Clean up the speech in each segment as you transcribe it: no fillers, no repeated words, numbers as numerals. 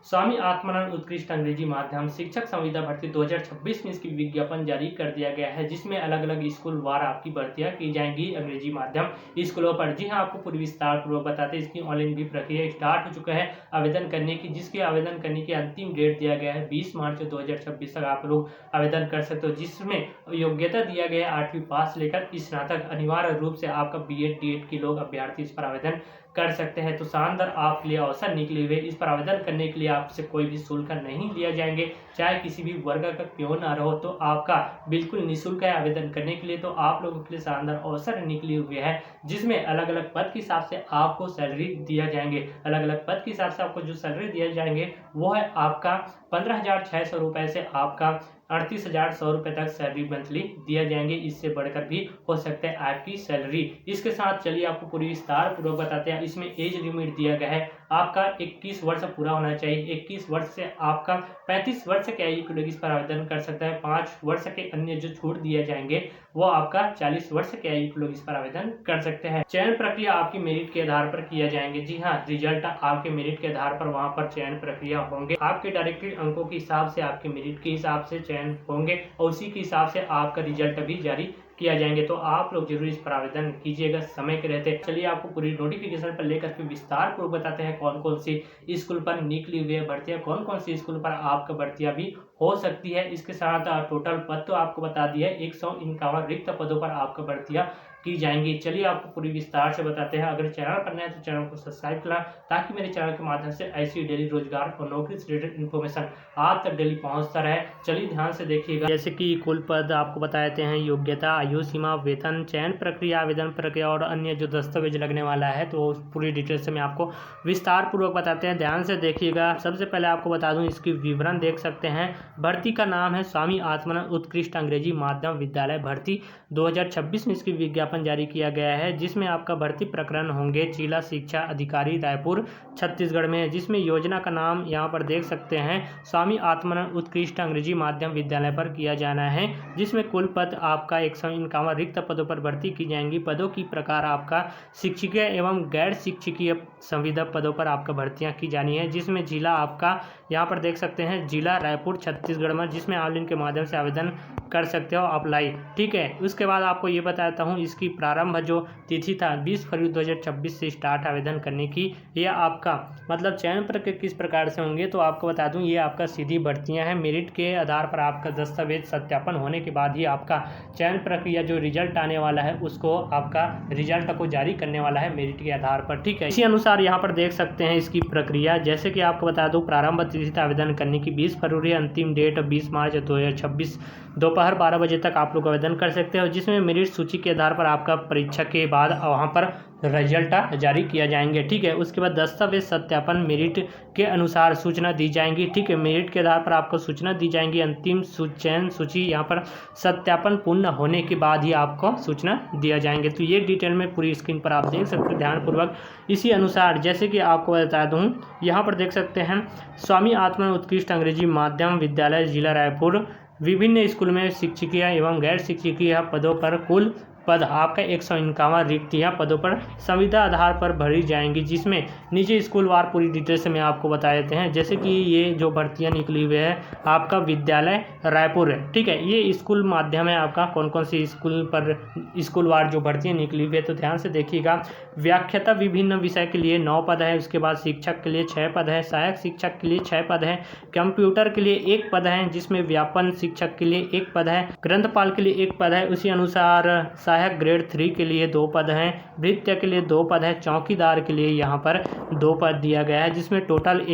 स्वामी आत्मानंद उत्कृष्ट अंग्रेजी माध्यम शिक्षक संविदा भर्ती 2026 में इसकी विज्ञापन जारी कर दिया गया है, जिसमें अलग अलग स्कूल वार आपकी भर्तियां की जाएंगी अंग्रेजी माध्यम स्कूलों पर। जी हां, आपको पूरी विस्तार पूर्वक बताते हैं। इसकी ऑनलाइन भी प्रक्रिया स्टार्ट हो चुका है आवेदन करने की, जिसके आवेदन करने की अंतिम डेट दिया गया है 20 मार्च 2026 तक आप लोग आवेदन कर सकते हो, जिसमें योग्यता दिया गया है 8वीं पास लेकर स्नातक। अनिवार्य रूप से आपका BEd DEd के लोग अभ्यर्थी इस पर आवेदन कर सकते हैं। तो शानदार आपके लिए अवसर निकले हुए। इस पर आवेदन करने के लिए आपसे कोई भी शुल्क नहीं लिया जाएंगे, चाहे किसी भी वर्ग का क्यों ना रहो, तो आपका बिल्कुल निःशुल्क है आवेदन करने के लिए। तो आप लोगों के लिए शानदार अवसर निकले हुए हैं, जिसमें अलग अलग पद के हिसाब से आपको सैलरी दिया जाएंगे। अलग अलग पद के हिसाब से आपको जो सैलरी दिया जाएंगे वो है आपका 15,600 रुपए से आपका 38,100 रुपए तक सैलरी मंथली दिया जाएंगे। इससे बढ़कर भी हो सकता है आपकी सैलरी। इसके साथ चलिए आपको पूरी विस्तार पूर्वक बताते हैं। इसमें एज लिमिट दिया गया है आपका 21 वर्ष पूरा होना चाहिए। 21 वर्ष से आपका 35 वर्ष के आयु के लोग इस पर आवेदन कर सकता है। 5 वर्ष के अन्य जो छूट दिए जाएंगे वो आपका 40 वर्ष के आयु के लोग इस पर आवेदन कर सकते हैं। चयन प्रक्रिया आपकी मेरिट के आधार पर किया जाएंगे। जी हाँ, रिजल्ट आपके मेरिट के आधार पर वहां पर चयन प्रक्रिया होंगे। आपके डायरेक्टेड अंकों के हिसाब से, आपके मेरिट के हिसाब से चयन होंगे और उसी के हिसाब से आपका रिजल्ट भी जारी किया जाएंगे। तो आप लोग जरूर इस पर आवेदन कीजिएगा समय के रहते। चलिए आपको पूरी नोटिफिकेशन पर लेकर के विस्तार पूर्वक बताते हैं कौन कौन सी स्कूल पर निकली हुई है भर्तियां, कौन कौन सी स्कूल पर आपका भर्तियां भी हो सकती है। इसके साथ टोटल पद तो आपको बता दिया है, 151 रिक्त पदों पर आपका भर्तियां की जाएंगी। चलिए आपको पूरी विस्तार से बताते हैं। अगर चैनल पर नए हैं तो चैनल को सब्सक्राइब करना, ताकि मेरे चैनल के माध्यम से ऐसी डेली रोजगार और नौकरी से रिलेटेड इन्फॉर्मेशन आप तक डेली पहुंचता रहे। चलिए ध्यान से देखिएगा। जैसे कि कुल पद आपको बताए हैं, योग्यता, आयु सीमा, वेतन, चयन प्रक्रिया, आवेदन प्रक्रिया और अन्य जो दस्तावेज लगने वाला है, तो पूरी डिटेल से मैं आपको विस्तार पूर्वक बताते हैं। ध्यान से देखिएगा। सबसे पहले आपको बता दूं, इसकी विवरण देख सकते हैं। भर्ती का नाम है स्वामी आत्मानंद उत्कृष्ट अंग्रेजी माध्यम विद्यालय भर्ती 2026 में इसकी विज्ञापन जारी किया गया है, जिसमें आपका भर्ती प्रकरण होंगे जिला शिक्षा अधिकारी रायपुर छत्तीसगढ़ में, जिसमें योजना का नाम यहाँ पर देख सकते हैं स्वामी आत्मानंद उत्कृष्ट अंग्रेजी माध्यम विद्यालय पर किया जाना है, जिसमें कुल पद आपका 151 रिक्त पदों पर भर्ती की जाएंगी। पदों की प्रकार आपका शिक्षकीय एवं गैर शिक्षकीय संविदा पदों पर आपका भर्तियां की जानी है, जिसमें जिला आपका यहाँ पर देख सकते हैं जिला रायपुर छत्तीसगढ़ में, जिसमें ऑनलाइन के माध्यम से आवेदन कर सकते हो अप्लाई। ठीक है, उसके बाद आपको ये बताता हूँ, इसकी प्रारंभ जो तिथि था 20 फरवरी 2026 से स्टार्ट आवेदन करने की। यह आपका मतलब चयन प्रक्रिया किस प्रकार से होंगे, तो आपको बता दूं, ये आपका सीधी भर्तियां हैं। मेरिट के आधार पर आपका दस्तावेज सत्यापन होने के बाद ही आपका चयन प्रक्रिया जो रिजल्ट आने वाला है उसको आपका रिजल्ट को जारी करने वाला है मेरिट के आधार पर। ठीक है, इसी अनुसार यहाँ पर देख सकते हैं इसकी प्रक्रिया। जैसे कि आपको बता दूं, प्रारंभ तिथि आवेदन करने की 20 फरवरी, अंतिम डेट 20 मार्च 2026 दोपहर 12 बजे तक आप लोग आवेदन कर सकते हो, जिसमें मेरिट सूची के आधार पर आपका परीक्षा के बाद वहाँ पर रिजल्ट जारी किया जाएंगे। ठीक है, उसके बाद दस्तावेज सत्यापन मेरिट के अनुसार सूचना दी जाएंगी। ठीक है, मेरिट के आधार पर आपको सूचना दी जाएंगी। अंतिम चयन सूची यहाँ पर सत्यापन पूर्ण होने के बाद ही आपको सूचना दिया जाएंगे। तो ये डिटेल में पूरी स्क्रीन पर आप देख सकते हैं ध्यानपूर्वक। इसी अनुसार जैसे कि आपको बता दूँ, यहाँ पर देख सकते हैं स्वामी आत्मानंद उत्कृष्ट अंग्रेजी माध्यम विद्यालय जिला रायपुर विभिन्न स्कूल में शिक्षकीय एवं गैर शिक्षकीय पदों पर कुल पद आपका 151 रिक्तियाँ पदों पर संविदा आधार पर भरी जाएंगी, जिसमें नीचे स्कूल वार पूरी डिटेल से मैं आपको बता देते हैं। जैसे कि ये जो भर्तियां निकली हुई है आपका विद्यालय रायपुर है। ठीक है, ये स्कूल माध्यम है आपका। कौन कौन सी स्कूल पर स्कूल वार जो भर्तियां निकली हुई है, तो ध्यान से देखिएगा। व्याख्याता विभिन्न विषय के लिए 9 पद है। उसके बाद शिक्षक के लिए 6 पद है, सहायक शिक्षक के लिए 6 पद है, कंप्यूटर के लिए 1 पद है, जिसमें व्यापन शिक्षक के लिए 1 पद है, ग्रंथपाल के लिए 1 पद है। उसी अनुसार सहायक ग्रेड 3 के लिए 2 पद हैं, भृत्य के लिए 2 पद है, चौकीदार के लिए यहाँ पर 2 पद दिया गया है, जिसमें टोटल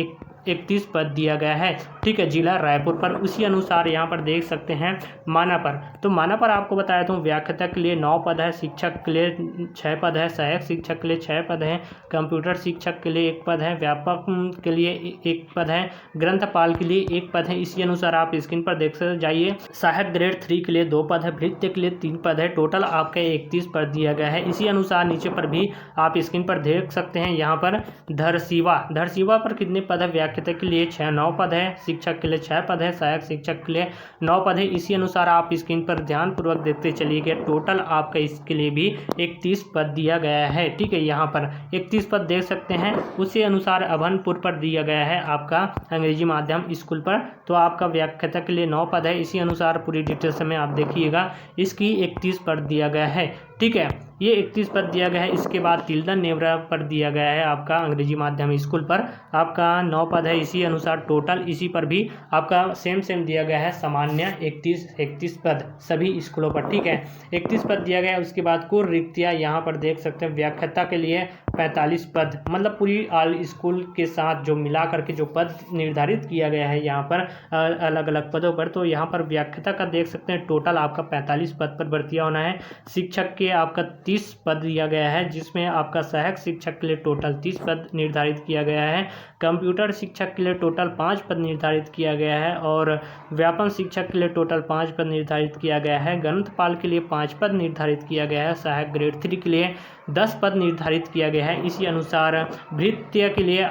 31 पद दिया गया है। ठीक है, जिला रायपुर पर। उसी अनुसार यहाँ पर देख सकते हैं माना पर, तो माना पर आपको बताया था व्याख्याता के लिए 9 पद है, शिक्षक के लिए 6 पद है, सहायक शिक्षक के लिए 6 पद है, कंप्यूटर शिक्षक के लिए 1 पद है, व्यापक के लिए 1 पद है, ग्रंथपाल के लिए 1 पद है। इसी अनुसार आप स्क्रीन पर देख सकते जाइए। सहायक ग्रेड 3 के लिए 2 पद है, भृत्य के लिए 3 पद है, टोटल आपका 31 पद दिया गया है। इसी अनुसार नीचे पर भी आप स्क्रीन पर देख सकते हैं, यहाँ पर धरसीवा पर कितने पद है, व्याख्याता के लिए 9 पद है, शिक्षक के लिए 6 पद है, सहायक शिक्षक के लिए 9 पद है। इसी अनुसार आप स्क्रीन पर ध्यानपूर्वक देखते चलिएगा, टोटल आपका इसके लिए भी 31 पद दिया गया है। ठीक है, यहाँ पर 31 पद देख सकते हैं। उसी अनुसार अभनपुर पर दिया गया है आपका अंग्रेजी माध्यम स्कूल पर, तो आपका व्याख्याता के लिए 9 पद है। इसी अनुसार पूरी डिटेल्स में आप देखिएगा, इसकी 31 पद दिया गया है। ठीक है, ये 31 पद दिया गया है। इसके बाद तिलदा नेवरा पर दिया गया है आपका अंग्रेजी माध्यम स्कूल पर आपका 9 पद है। इसी अनुसार टोटल इसी पर भी आपका सेम दिया गया है, सामान्य 31 पद सभी स्कूलों पर। ठीक है, 31 पद दिया गया है। उसके बाद कुल रिक्तियाँ यहाँ पर देख सकते हैं, व्याख्याता के लिए 45 पद, मतलब पूरी ऑल स्कूल के साथ जो मिला करके जो पद निर्धारित किया गया है यहाँ पर अलग अलग पदों पर, तो यहाँ पर व्याख्याता का देख सकते हैं टोटल आपका 45 पद पर भर्तियाँ होना है। शिक्षक के आपका 30 पद दिया गया है, जिसमें आपका सहायक शिक्षक के लिए टोटल 30 पद निर्धारित किया गया है। कंप्यूटर शिक्षक के लिए टोटल 5 पद निर्धारित किया गया है और व्यापम शिक्षक के लिए टोटल 5 पद निर्धारित किया गया है। ग्रंथपाल के लिए 5 पद निर्धारित किया गया है। सहायक ग्रेड 3 के लिए 10 पद निर्धारित किया गया है। इसी अनुसार भृत्य के लिए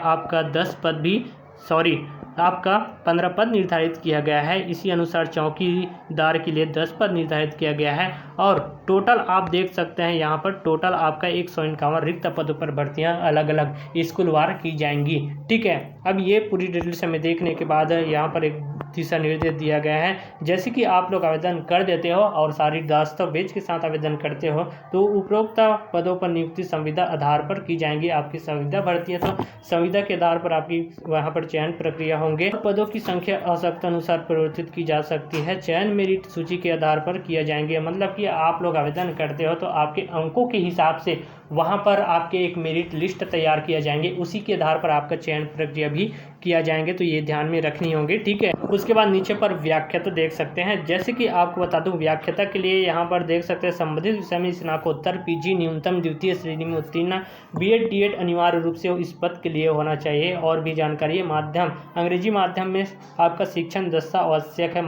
आपका 15 पद निर्धारित किया गया है। इसी अनुसार चौकीदार के लिए 10 पद निर्धारित किया गया है और टोटल आप देख सकते हैं यहाँ पर टोटल आपका 151 रिक्त पदों पर भर्तियाँ अलग अलग स्कूलवार की जाएंगी। ठीक है, अब ये पूरी डिटेल्स हमें देखने के बाद यहाँ पर एक दिशा निर्देश दिया गया है, जैसे कि आप लोग आवेदन कर देते हो और सारी दस्तावेज के साथ आवेदन करते हो तो उपरोक्त पदों पर नियुक्ति संविदा आधार पर की जाएंगी। आपकी संविदा भर्ती है तो संविदा के आधार पर आपकी वहाँ पर चयन प्रक्रिया होंगे। पदों की संख्या आवश्यकता अनुसार परिवर्तित की जा सकती है। चयन मेरिट सूची के आधार पर किया जाएंगे, मतलब कि आप लोग आवेदन करते हो तो आपके अंकों के हिसाब से वहाँ पर आपके एक मेरिट लिस्ट तैयार किया जाएंगे, उसी के आधार पर आपका चयन प्रक्रिया भी किया जाएंगे, तो ये ध्यान में रखनी होंगी। ठीक है, उसके बाद नीचे पर व्याख्याता देख सकते हैं, जैसे कि आपको बता दूं व्याख्याता के लिए यहाँ पर देख सकते हैं संबंधित विषय में स्नातकोत्तर पीजी न्यूनतम द्वितीय श्रेणी में उत्तीर्ण, बीएड डीएड अनिवार्य रूप से इस पद के लिए होना चाहिए। और भी जानकारी है, माध्यम अंग्रेजी माध्यम में आपका शिक्षण दस्ता आवश्यक है।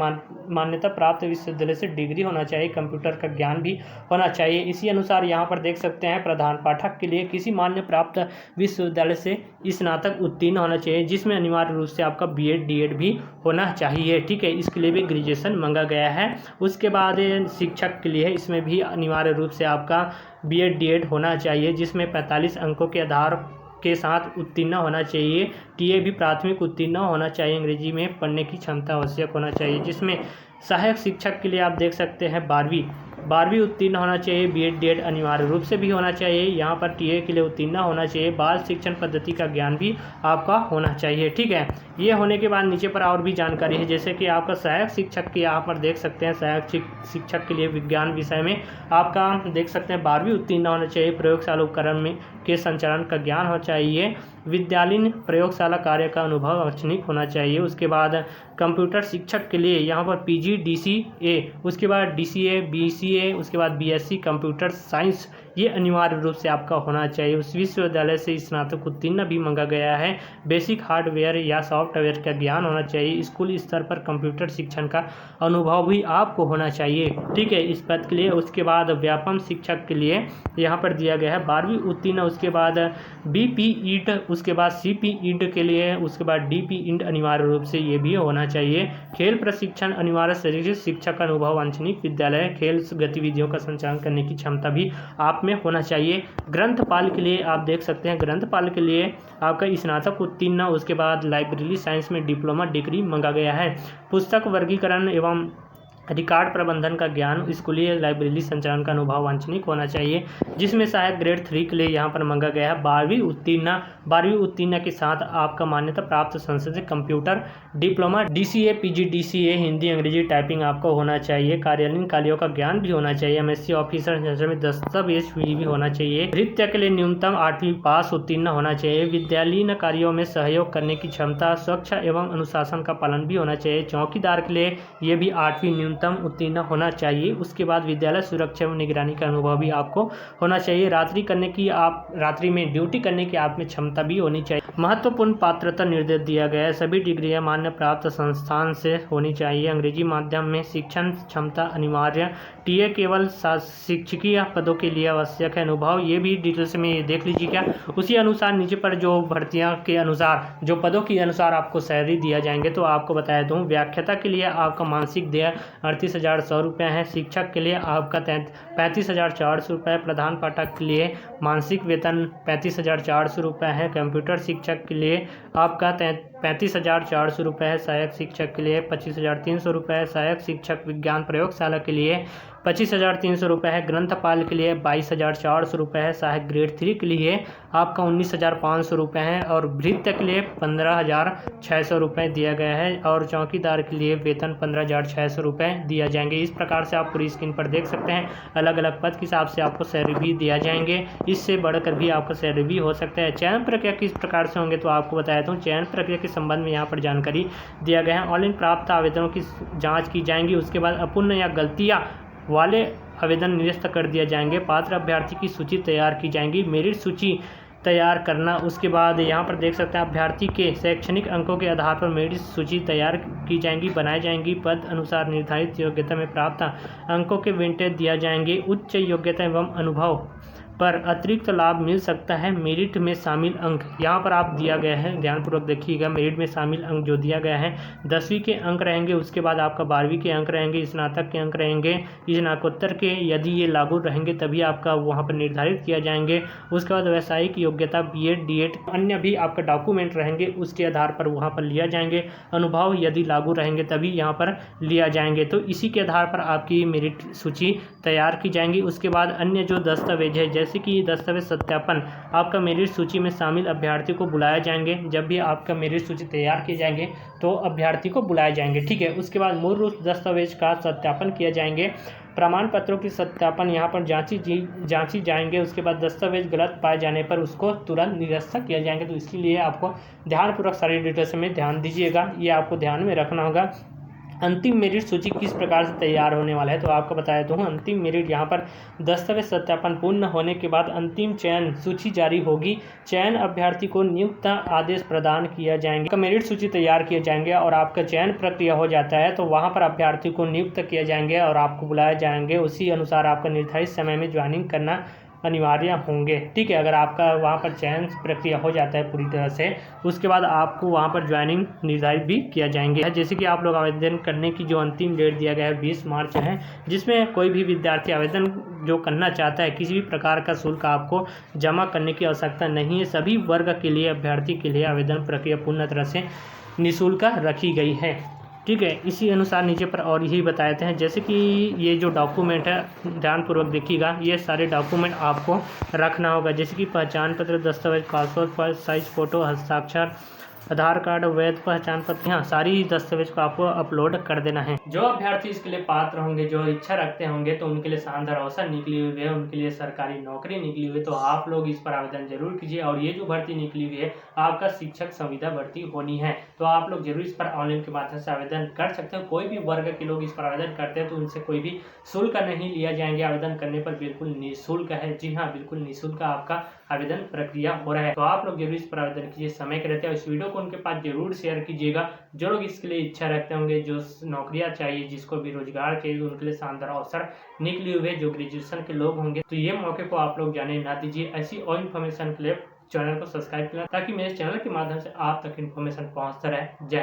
मान्यता प्राप्त विश्वविद्यालय से डिग्री होना चाहिए। कंप्यूटर का ज्ञान भी होना चाहिए। इसी अनुसार यहाँ पर देख सकते हैं प्रधान पाठक के लिए किसी मान्य प्राप्त विश्वविद्यालय से स्नातक उत्तीर्ण होना चाहिए, जिसमें अनिवार्य रूप से आपका बीएड डीएड भी होना चाहिए। ठीक है, इसके लिए भी ग्रेजुएशन मांगा गया है। उसके बाद शिक्षक के लिए इसमें भी अनिवार्य रूप से आपका बीएड डीएड होना चाहिए, जिसमें 45 अंकों के आधार के साथ उत्तीर्ण होना चाहिए। टीए भी प्राथमिक उत्तीर्ण होना चाहिए। अंग्रेजी में पढ़ने की क्षमता आवश्यक होना चाहिए। जिसमें सहायक शिक्षक के लिए आप देख सकते हैं 12वीं उत्तीर्ण होना चाहिए। बीएड डीएड अनिवार्य रूप से भी होना चाहिए। यहाँ पर टीए के लिए उत्तीर्ण होना चाहिए। बाल शिक्षण पद्धति का ज्ञान भी आपका होना चाहिए। ठीक है, ये होने के बाद नीचे पर और भी जानकारी है, जैसे कि आपका सहायक शिक्षक के यहाँ पर देख सकते हैं सहायक शिक्षक के लिए विज्ञान विषय में आपका देख सकते हैं 12वीं उत्तीर्ण होना चाहिए। प्रयोगशाला उपकरण में के संचालन का ज्ञान होना चाहिए। विद्यालयीन प्रयोगशाला कार्य का अनुभव अवचनिक होना चाहिए। उसके बाद कंप्यूटर शिक्षक के लिए यहाँ पर पीजी डीसीए, उसके बाद डीसीए बीसीए, उसके बाद बीएससी कंप्यूटर साइंस, ये अनिवार्य रूप से आपका होना चाहिए। उस विश्वविद्यालय से स्नातक उत्तीर्ण भी मांगा गया है। बेसिक हार्डवेयर या सॉफ्टवेयर का ज्ञान होना चाहिए। स्कूल स्तर पर कंप्यूटर शिक्षण का अनुभव भी आपको होना चाहिए। ठीक है, इस पद के लिए। उसके बाद व्यापम शिक्षक के लिए यहाँ पर दिया गया है 12वीं उत्तीर्ण, उसके बाद बीपी ईड, उसके बाद सीपी ईड के लिए, उसके बाद डीपी ईड अनिवार्य रूप से ये भी होना चाहिए। खेल प्रशिक्षण अनिवार्य शरीर शिक्षक अनुभव वांछनीय विद्यालय खेल गतिविधियों का संचालन करने की क्षमता भी आप में होना चाहिए। ग्रंथपाल के लिए आप देख सकते हैं ग्रंथपाल के लिए आपका स्नातक उत्तीर्ण, उसके बाद लाइब्रेरी साइंस में डिप्लोमा डिग्री मांगा गया है। पुस्तक वर्गीकरण एवं रिकॉर्ड प्रबंधन का ज्ञान, स्कूली लाइब्रेरी संचालन का अनुभव वांछनीय होना चाहिए। जिसमें सहायक ग्रेड 3 के लिए यहाँ पर मांगा गया है 12वीं उत्तीर्ण के साथ आपका मान्यता प्राप्त संस्था से computer diploma DCA PG DCA Hindi अंग्रेजी टाइपिंग आपको होना चाहिए। कार्यालयीन कार्यों का ज्ञान भी होना चाहिए। एमएससी ऑफिसर में दस्तावेज भी होना चाहिए। नृत्य के लिए न्यूनतम 8वीं पास उत्तीर्ण होना चाहिए। विद्यालयीन कार्यों में सहयोग करने की क्षमता, स्वच्छ एवं अनुशासन का पालन भी होना चाहिए। चौकीदार के लिए ये भी 8वीं न्यूनतम उत्तीर्ण होना चाहिए। उसके बाद विद्यालय सुरक्षा एवं निगरानी का अनुभव भी आपको होना चाहिए। रात्रि में ड्यूटी करने की आप में क्षमता भी होनी चाहिए। महत्वपूर्ण पात्रता निर्देश दिया गया है। सभी डिग्रियां मान्य प्राप्त संस्थान से होनी चाहिए। अंग्रेजी माध्यम में शिक्षण क्षमता अनिवार्य। टीए केवल शिक्षकीय पदों के लिए आवश्यक है। अनुभव ये भी डिटेल्स में देख लीजिए क्या। उसी अनुसार नीचे पर जो भर्तियां के अनुसार जो पदों के अनुसार आपको सैलरी दिया जाएंगे तो आपको बताया दूँ। व्याख्याता के लिए आपका मासिक देय 38,100 रुपये है। शिक्षक के लिए आपका 35,400 रुपये। प्रधान पाठक के लिए मासिक वेतन 35,400 रुपये है। कंप्यूटर शिक्षक के लिए आपका 35,400 रुपये है। सहायक शिक्षक के लिए 25,300 रुपये है। सहायक शिक्षक विज्ञान प्रयोगशाला के लिए 25,300 रुपये है। ग्रंथपाल के लिए 22,400 रुपये है। सहायक ग्रेड 3 के लिए आपका 19,500 रुपये है और भृत्य के लिए 15,600 रुपये दिया गया है और चौकीदार के लिए वेतन 15,600 रुपये दिया जाएंगे। इस प्रकार से आप पूरी स्क्रीन पर देख सकते हैं। अलग अलग पद के हिसाब से आपको सैलरी भी दिया जाएंगे। इससे बढ़कर भी आपका सैलरी भी हो सकता है। चयन प्रक्रिया किस प्रकार से होंगे तो आपको बताया था। चयन प्रक्रिया के संबंध में यहाँ पर जानकारी दिया गया है। ऑनलाइन प्राप्त आवेदनों की जाँच की जाएंगी। उसके बाद अपूर्ण या गलतियाँ वाले आवेदन निरस्त कर दिया जाएंगे। पात्र अभ्यर्थी की सूची तैयार की जाएंगी। मेरिट सूची तैयार करना। उसके बाद यहाँ पर देख सकते हैं अभ्यर्थी के शैक्षणिक अंकों के आधार पर मेरिट सूची तैयार की जाएंगी, बनाई जाएंगी। पद अनुसार निर्धारित योग्यता में प्राप्त अंकों के वेटेज दिया जाएंगे। उच्च योग्यता एवं अनुभव पर अतिरिक्त लाभ मिल सकता है। मेरिट में शामिल अंक यहाँ पर आप दिया गया है, ध्यानपूर्वक देखिएगा। मेरिट में शामिल अंक जो दिया गया है 10वीं के अंक रहेंगे। उसके बाद आपका 12वीं के अंक रहेंगे। स्नातक के अंक रहेंगे। स्नातकोत्तर के यदि ये लागू रहेंगे तभी आपका वहाँ पर निर्धारित किया जाएंगे। उसके बाद व्यावसायिक योग्यता बीएड डीएड अन्य भी आपका डॉक्यूमेंट रहेंगे, उसके आधार पर वहाँ पर लिया जाएंगे। अनुभव यदि लागू रहेंगे तभी यहाँ पर लिया जाएंगे। तो इसी के आधार पर आपकी मेरिट सूची तैयार की जाएंगी। उसके बाद अन्य जो दस्तावेज है जैसे कि दस्तावेज सत्यापन आपका मेरिट सूची में शामिल अभ्यर्थी को बुलाए जाएंगे। जब भी आपका मेरिट सूची तैयार किए जाएंगे तो अभ्यर्थी को बुलाए जाएंगे, ठीक है। उसके बाद मूल रूप दस्तावेज का सत्यापन किया जाएंगे। प्रमाण पत्रों की सत्यापन यहाँ पर जांची जाएंगे। उसके बाद दस्तावेज गलत पाए जाने पर उसको तुरंत निरस्त किया जाएंगे। तो इसके लिए आपको ध्यानपूर्वक सारी डिटेल्स में ध्यान दीजिएगा, ये आपको ध्यान में रखना होगा। अंतिम मेरिट सूची किस प्रकार से तैयार होने वाला है तो आपको बताया दूँ। अंतिम मेरिट यहाँ पर दस्तावेज सत्यापन पूर्ण होने के बाद अंतिम चयन सूची जारी होगी। चयन अभ्यर्थी को नियुक्त आदेश प्रदान किया जाएंगे। मेरिट सूची तैयार किए जाएंगे और आपका चयन प्रक्रिया हो जाता है तो वहाँ पर अभ्यर्थी को नियुक्त किया जाएंगे और आपको बुलाए जाएंगे। उसी अनुसार आपका निर्धारित समय में ज्वाइनिंग करना अनिवार्य होंगे, ठीक है। अगर आपका वहाँ पर चयन प्रक्रिया हो जाता है पूरी तरह से उसके बाद आपको वहाँ पर ज्वाइनिंग निर्धारित भी किया जाएंगे। जैसे कि आप लोग आवेदन करने की जो अंतिम डेट दिया गया है 20 मार्च है, जिसमें कोई भी विद्यार्थी आवेदन जो करना चाहता है किसी भी प्रकार का शुल्क आपको जमा करने की आवश्यकता नहीं है। सभी वर्ग के लिए अभ्यर्थी के लिए आवेदन प्रक्रिया पूर्ण तरह से निःशुल्क रखी गई है, ठीक है। इसी अनुसार नीचे पर और यही बताते हैं जैसे कि ये जो डॉक्यूमेंट है ध्यानपूर्वक देखिएगा। ये सारे डॉक्यूमेंट आपको रखना होगा जैसे कि पहचान पत्र, दस्तावेज, पासपोर्ट साइज फ़ोटो, हस्ताक्षर, आधार कार्ड, वैध पहचान पत्र, यहाँ सारी दस्तावेज को आपको अपलोड कर देना है। जो अभ्यर्थी इसके लिए पात्र होंगे, जो इच्छा रखते होंगे तो उनके लिए शानदार अवसर निकली हुई है, उनके लिए सरकारी नौकरी निकली हुई है। तो आप लोग इस पर आवेदन जरूर कीजिए। और ये जो भर्ती निकली हुई है आपका शिक्षक संविदा भर्ती होनी है तो आप लोग जरूर इस पर ऑनलाइन के माध्यम से आवेदन कर सकते हो। कोई भी वर्ग के लोग इस पर आवेदन करते हैं तो उनसे कोई भी शुल्क नहीं लिया जाएंगे। आवेदन करने पर बिल्कुल निःशुल्क है। जी हाँ, बिल्कुल निःशुल्क आपका आवेदन प्रक्रिया हो रहा है। तो आप लोग जरूर इस पर आवेदन कीजिए। समय के रहते हैं इस वीडियो को उनके पास जरूर शेयर कीजिएगा। जो लोग इसके लिए इच्छा रखते होंगे, जो नौकरियां चाहिए, जिसको भी रोजगार चाहिए, उनके लिए शानदार अवसर निकले हुए जो ग्रेजुएशन के लोग होंगे तो ये मौके को आप लोग जाने ना दीजिए। ऐसी और इन्फॉर्मेशन के लिए चैनल को सब्सक्राइब करें ताकि मेरे चैनल के माध्यम से आप तक इन्फॉर्मेशन पहुंचता रहे। जय